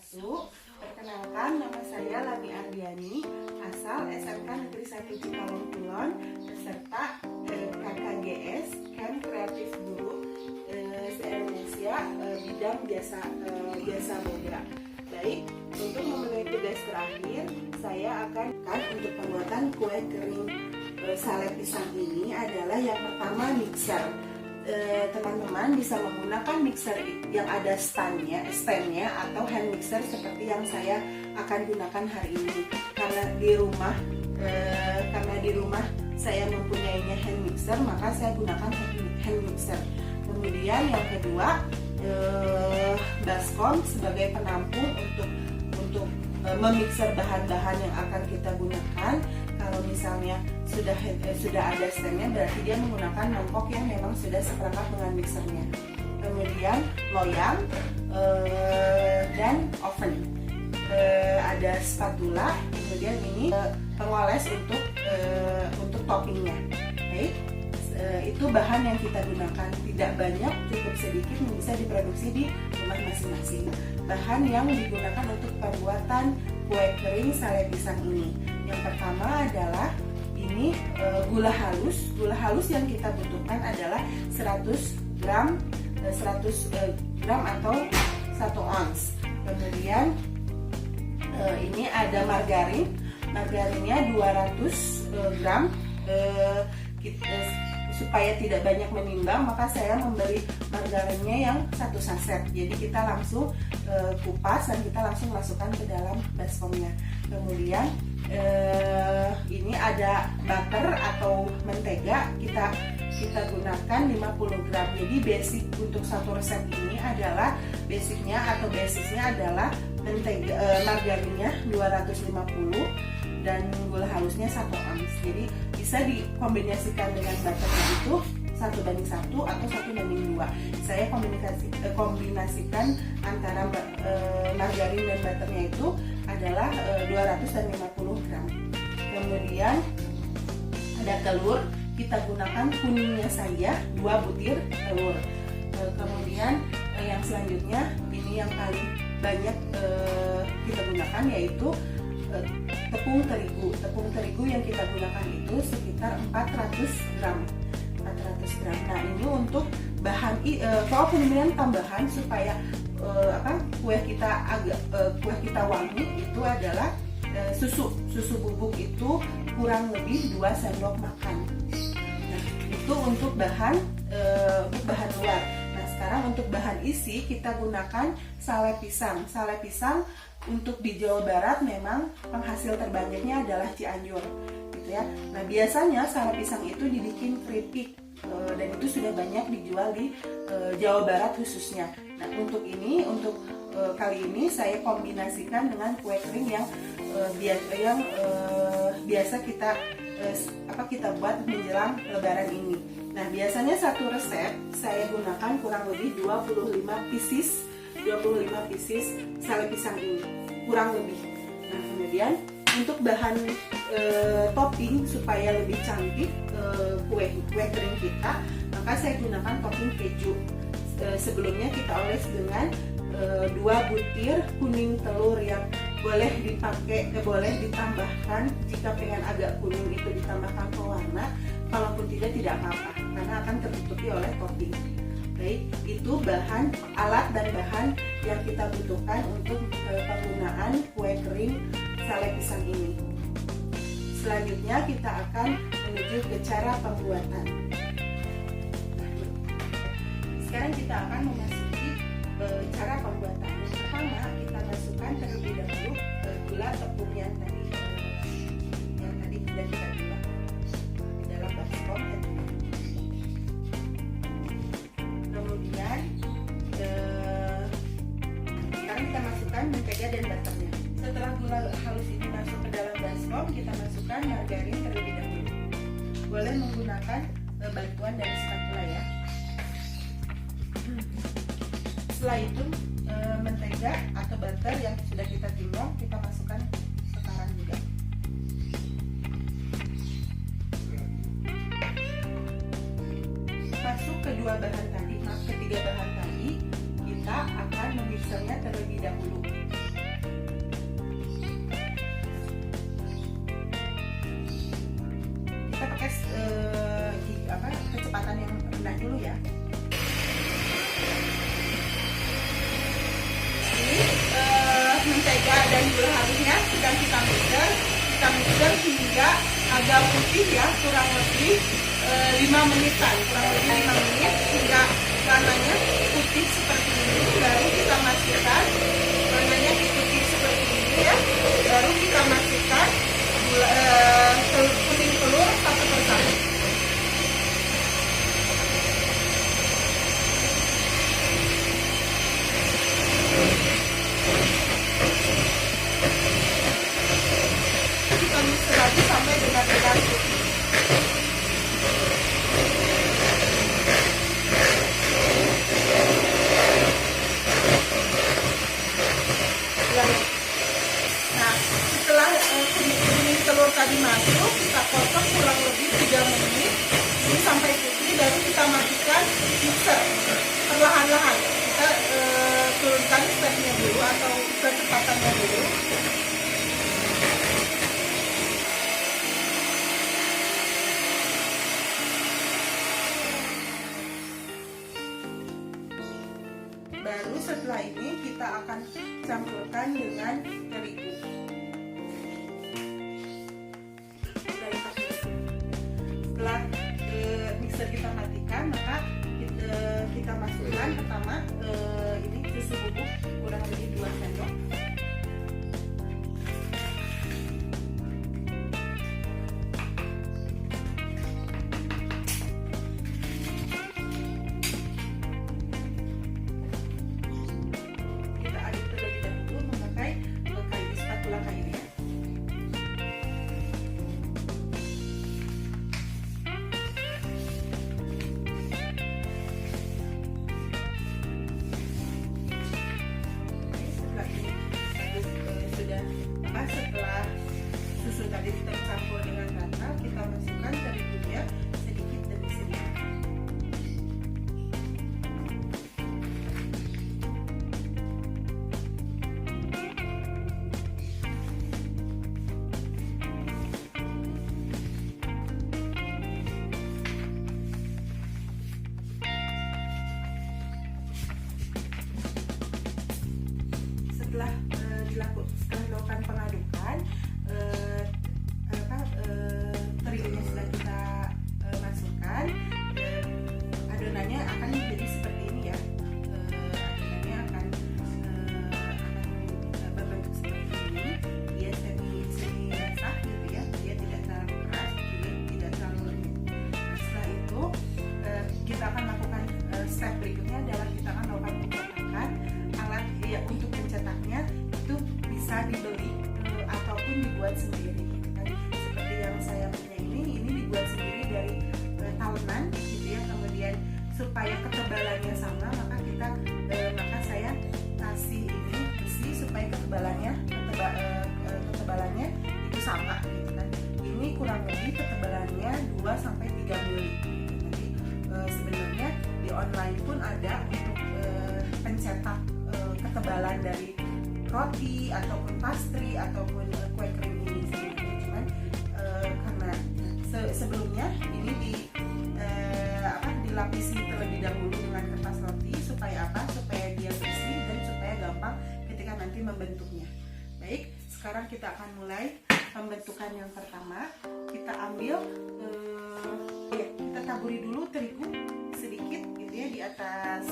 masuk. Perkenalkan, nama saya Lami Ardiani, asal SMK Negeri 1 Cikalong Kulon, beserta KKGS Camp Kreatif Guru se-Indonesia bidang jasa boga. Baik, untuk memenuhi tugas terakhir, saya akan untuk pembuatan kue kering sale pisang ini adalah yang pertama mixer. Teman-teman bisa menggunakan mixer yang ada standnya atau hand mixer seperti yang saya akan gunakan hari ini. Karena di rumah saya mempunyainya hand mixer, maka saya gunakan hand mixer. Kemudian yang kedua, baskom sebagai penampung untuk memixer bahan-bahan yang akan kita gunakan. Kalau misalnya sudah ada standnya, berarti dia menggunakan mangkok yang memang sudah seperangkat dengan mixernya. Kemudian loyang dan oven. Ada spatula, kemudian ini pengoles untuk toppingnya. Baik, itu bahan yang kita gunakan, tidak banyak, cukup sedikit, yang bisa diproduksi di rumah masing-masing. Bahan yang digunakan untuk pembuatan kue kering sale pisang ini, yang pertama adalah ini gula halus yang kita butuhkan adalah 100 gram atau 1 ons. Kemudian ini ada margarinnya 200 gram. Supaya tidak banyak menimbang, maka saya membeli margarinnya yang 1 saset. Jadi kita langsung kupas dan kita langsung masukkan ke dalam baskomnya. Kemudian ini ada butter atau mentega, kita gunakan 50 gram. Jadi basic untuk satu resep ini adalah basisnya adalah mentega, margarinnya 250 dan gula halusnya 1 ons. Jadi bisa dikombinasikan dengan butternya itu 1:1 atau 1:2. Saya kombinasikan antara margarin dan butternya itu adalah 250 gram. Kemudian ada telur, kita gunakan kuningnya saja 2 butir telur. Kemudian yang selanjutnya ini yang paling banyak kita gunakan yaitu tepung terigu yang kita gunakan itu sekitar 400 gram. Nah, ini untuk bahan kemudian tambahan supaya kue kita wangi itu adalah susu bubuk itu kurang lebih 2 sendok makan. Nah, itu untuk bahan luar. Nah, sekarang untuk bahan isi kita gunakan sale pisang. Untuk di Jawa Barat memang penghasil terbanyaknya adalah Cianjur, gitu ya. Nah, biasanya sale pisang itu dibikin keripik dan itu sudah banyak dijual di Jawa Barat khususnya. Nah, untuk kali ini saya kombinasikan dengan kue kering yang biasa kita buat menjelang Lebaran ini. Nah, biasanya satu resep saya gunakan kurang lebih 25 pieces sale pisang ini, kurang lebih. Nah, kemudian untuk bahan topping supaya lebih cantik kue kering kita, maka saya gunakan topping keju. Sebelumnya kita oles dengan 2 butir kuning telur yang boleh ditambahkan jika pengen agak kuning itu ditambahkan pewarna, kalaupun tidak apa-apa karena akan tertutupi oleh topping. Baik, itu alat dan bahan yang kita butuhkan untuk penggunaan kue kering sale pisang ini. Selanjutnya kita akan menuju ke cara pembuatan. Sekarang kita akan memasuki cara pembuatan. Yang pertama, kita masukkan terlebih dahulu gula tepung yang tadi sudah kita buat di dalam baskom. Kemudian sekarang kita masukkan mentega dan butternya. Setelah gula halus ini masuk ke dalam baskom, kita masukkan margarin terlebih dahulu. Boleh menggunakan bantuan dari spatula ya. Setelah itu mentega atau butter yang sudah kita timbang kita masukkan sekarang juga. Masuk ketiga bahan tadi, kita akan memixernya terlebih dahulu. kita mixer hingga agak putih ya, kurang lebih 5 menitan, kurang lebih 5 menit hingga warnanya putih seperti ini. Baru kita masukkan, warnanya putih seperti ini ya, baru kita masukkan kuning telur satu persatu. Kita mixer lagi sampai benar-benar putih. Nah, setelah kuning telur tadi masuk, kita potong kurang lebih 3 menit ini sampai putih, baru kita matikan mixer perlahan-lahan. Kita turunkan stepnya dulu atau kecepatannya dulu. Baru setelah ini kita akan campurkan dengan terigu. Setelah mixer kita matikan, maka kita masukkan pertama ini susu bubuk kurang lebih 2 sendok. Setelah susu tadi tercampur dengan rata, kita masukkan terigunya sedikit demi sedikit. Setelah dilakukan pengadukan, terigunya sudah kita masukkan, adonannya akan jadi seperti ini ya. Adonannya akan berbentuk seperti ini. Dia semi basah gitu ya. Dia tidak terlalu keras, juga tidak terlalu lembut. Nah, setelah itu kita akan lakukan step berikutnya adalah kita akan melakukan pencetakan. Alat ya untuk pencetaknya itu bisa dibeli ataupun dibuat sendiri. Seperti yang saya punya ini dibuat sendiri dari talenan gitu ya. Kemudian supaya ketebalannya sama, maka saya kasih ini besi supaya ketebalannya itu sama gitu kan. Ini kurang lebih ketebalannya 2 sampai 3 mili. Jadi sebenarnya di online pun ada untuk pencetak ketebalan dari roti ataupun pastry ataupun kue kering ini sebenarnya. Cuman karena sebelumnya ini dilapisi terlebih dahulu dengan kertas roti supaya dia bersih dan supaya gampang ketika nanti membentuknya. Baik, sekarang kita akan mulai pembentukan yang pertama. Kita ambil kita taburi dulu terigu sedikit gitu ya di atas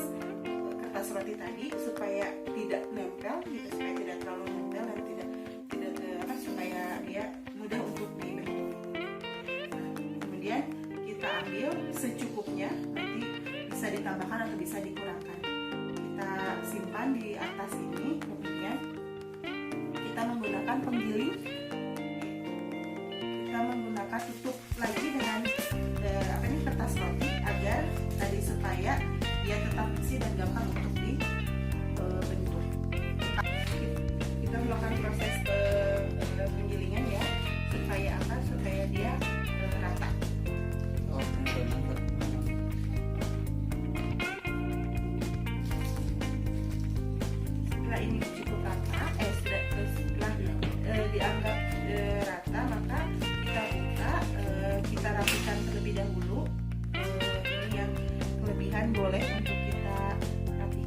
kertas roti tadi supaya tidak nempel gitu, supaya tidak terlalu nempel dan tidak supaya dia mudah untuk dibentuk. Kemudian kita ambil secukupnya, nanti bisa ditambahkan atau bisa dikurangkan. Kita simpan di atas ini, kemudian kita menggunakan penggiling. Kita menggunakan tutup lagi dengan kertas roti agar tadi supaya dia tetap bersih dan gampang untuk dibentuk. Kita melakukan proses penggilingan ya supaya dia rata. Setelah ini cukup rata, setelah dianggap rata, maka kita buka, kita rapikan terlebih dahulu. Ini yang kelebihan boleh untuk kita rapikan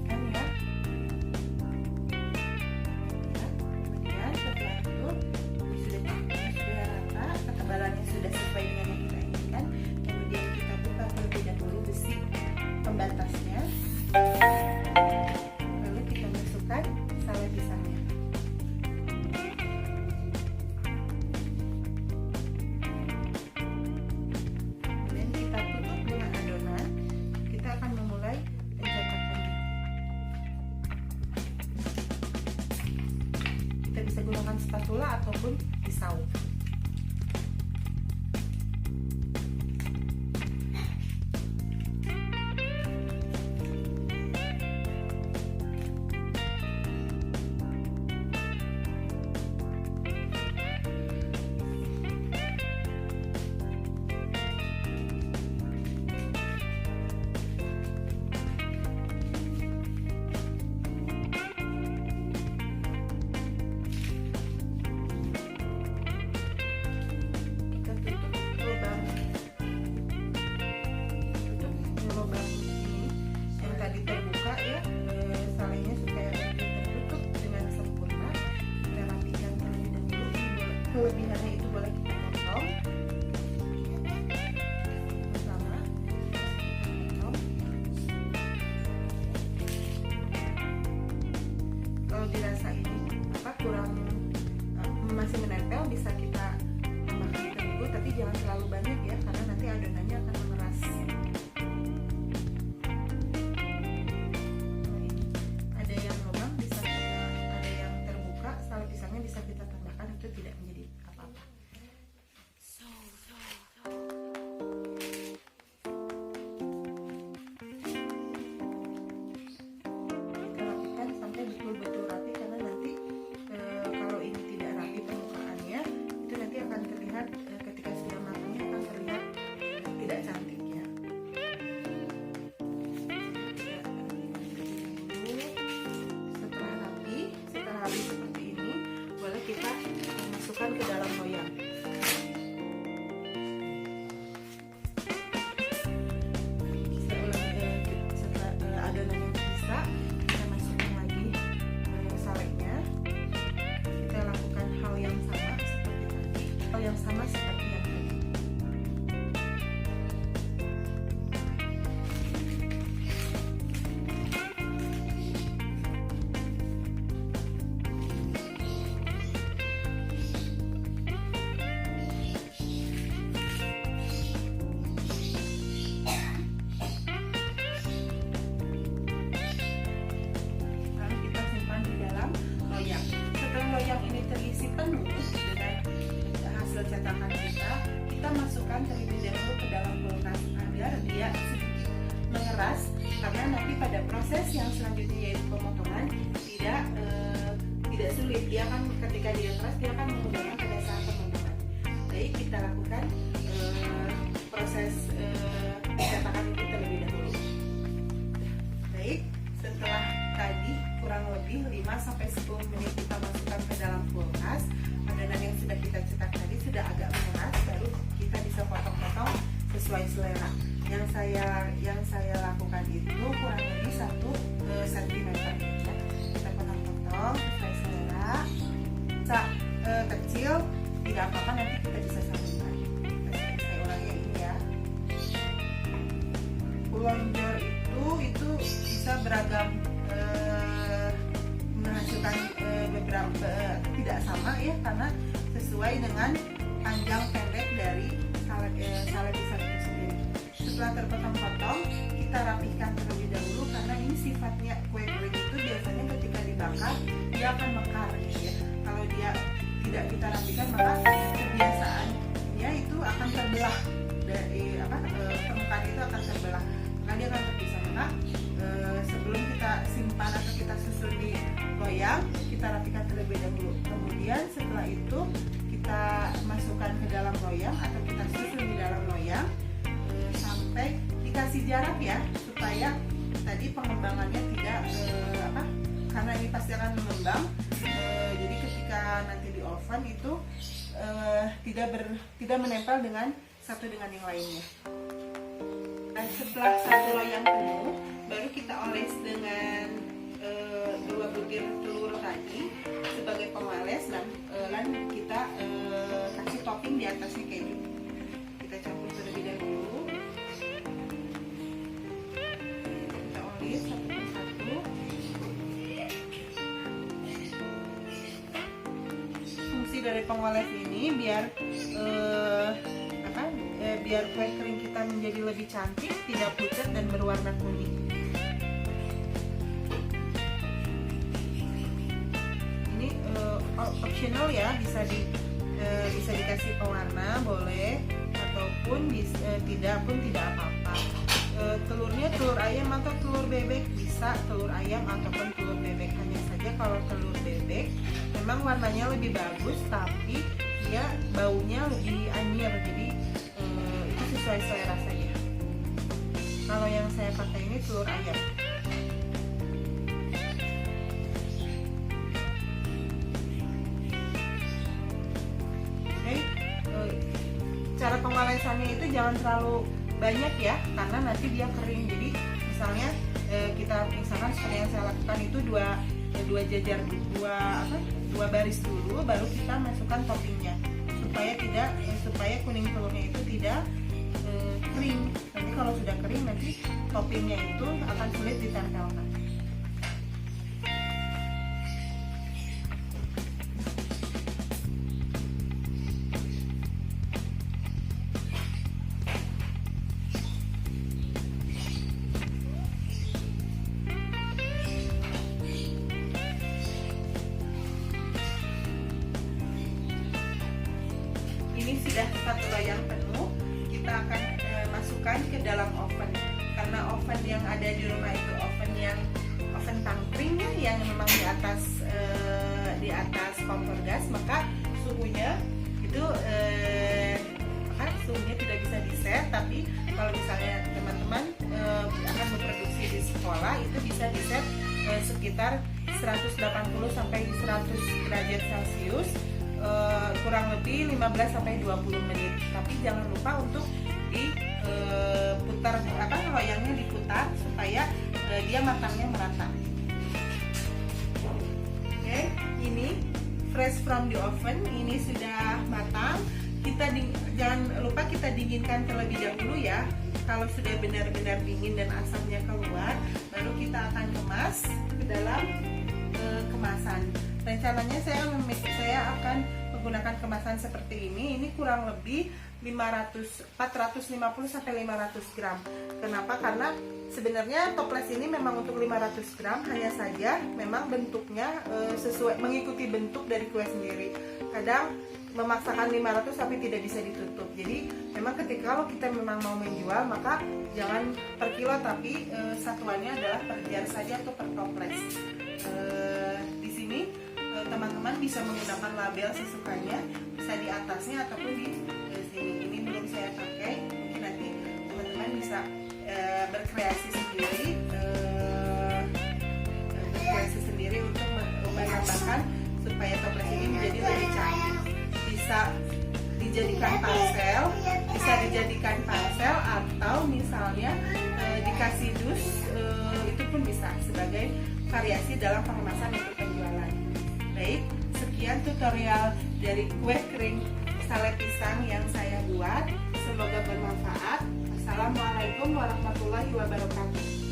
kita bisa gunakan spatula ataupun pisau. Kelebihannya itu boleh kita potong sama potong. Kalau dirasa ini kurang masih menempel, bisa kita tambahkan terigu, tapi jangan terlalu banyak ya, karena nanti adonannya akan mengeras. Ada yang lubang bisa kita, ada yang terbuka, sale pisangnya bisa kita tambahkan, itu tidak menjadi apa-apa. Kita rapikan sampai betul-betul rapi, karena nanti kalau ini tidak rapi permukaannya, itu nanti akan terlihat ketika sudah matangnya akan terlihat tidak cantik ya. Setelah rapi seperti ini, boleh kita masukkan ke dalam loyang. Setelah adonannya bisa, kita masukkan lagi salenya. Kita lakukan hal yang sama seperti tadi, yang tadi. Loyang ini terisi penuh dengan hasil cetakan kita masukkan terlebih dahulu ke dalam kulkas agar dia sedikit mengeras, karena nanti pada proses yang selanjutnya yaitu pemotongan tidak sulit. Dia kan ketika dia keras, dia akan menggunakan pada saat pemotongan. Jadi kita lakukan proses cetakan itu terlebih dahulu. Baik, setelah tadi kurang lebih 5-10 menit kita masukkan ke dalam kulkas, adonan yang sudah kita cetak tadi sudah agak mengeras, baru kita bisa potong-potong sesuai selera. Yang saya lakukan itu kurang lebih 1 cm. Kita potong-potong sesuai selera. Kecil tidak apa-apa, nanti kita bisa sambungkan. Saya ulangi ini ya. Lonjor itu bisa beragam, menghasilkan beberapa tidak sama ya, karena sesuai dengan panjang pendek dari sale pisang itu sendiri. Setelah terpotong-potong, kita rapihkan terlebih dahulu, karena ini sifatnya kue kering itu biasanya ketika dibakar dia akan mekar ya. Kalau dia tidak kita rapihkan, maka kebiasaannya itu akan terbelah dari permukaan itu akan terbelah, maka dia akan terpisah. Maka sebelum kita simpan atau kita susun di loyang, kita rapikan terlebih dahulu. Kemudian setelah itu kita masukkan ke dalam loyang atau kita susun di dalam loyang sampai dikasih jarak ya, supaya tadi pengembangannya tidak karena ini pasti akan mengembang. Jadi ketika nanti di oven itu tidak menempel dengan satu dengan yang lainnya. Nah, setelah satu loyang penuh, baru kita oles dengan 2 butir telur tadi sebagai pemoles, dan kita kasih topping di atasnya keju. Kita campur terlebih dahulu. Kita oles satu persatu. Fungsi dari pengoles ini biar biar kue kering kita menjadi lebih cantik, tidak pucat dan berwarna kuning. Ini optional ya, bisa dikasih pewarna boleh, ataupun tidak pun tidak apa-apa. Telurnya telur ayam atau telur bebek bisa, telur ayam ataupun telur bebek. Hanya saja kalau telur bebek memang warnanya lebih bagus, tapi dia baunya lebih anyir, jadi itu sesuai selera saya. Kalau yang saya pakai ini telur ayam. Oke, cara pengolesannya itu jangan terlalu banyak ya, karena nanti dia kering. Jadi misalnya kita misalkan seperti yang saya lakukan itu dua baris dulu, baru kita masukkan toppingnya supaya kuning telurnya itu tidak kering. Nanti kalau sudah kering, nanti toppingnya itu akan sulit ditempelkan. Ini sudah satu loyang penuh, kita akan masukkan ke dalam oven. Karena oven yang ada di rumah itu oven tangkring ya, yang memang di atas kompor gas, maka suhunya itu suhunya tidak bisa di-set. Tapi kalau misalnya teman-teman akan memproduksi di sekolah, itu bisa di-set sekitar 180 sampai 100 derajat Celcius, kurang lebih 15 sampai 20 menit. Tapi jangan lupa untuk diputar, loyangnya diputar supaya dia matangnya merata. Oke, ini fresh from the oven, ini sudah matang. Jangan lupa kita dinginkan terlebih dahulu ya. Kalau sudah benar-benar dingin dan asamnya keluar, baru kita akan kemas ke dalam kemasan. Rencananya saya akan menggunakan kemasan seperti ini. Ini kurang lebih 450 sampai 500 gram. Kenapa? Karena sebenarnya toples ini memang untuk 500 gram, hanya saja memang bentuknya sesuai mengikuti bentuk dari kue sendiri. Kadang memaksakan 500 tapi tidak bisa ditutup. Jadi memang kalau kita memang mau menjual, maka jangan per kilo, tapi satuannya adalah per jar saja atau per toples. Di sini teman-teman bisa menggunakan label sesukanya, bisa di atasnya ataupun di sini. Ini belum saya pakai, mungkin nanti teman-teman bisa berkreasi sendiri untuk menambahkan supaya toples ini menjadi lebih cantik. Bisa dijadikan parsel atau misalnya dikasih dus, itu pun bisa sebagai variasi dalam pengemasan untuk penjualan. Baik, sekian tutorial dari kue kering sale pisang yang saya buat. Semoga bermanfaat. Assalamualaikum warahmatullahi wabarakatuh.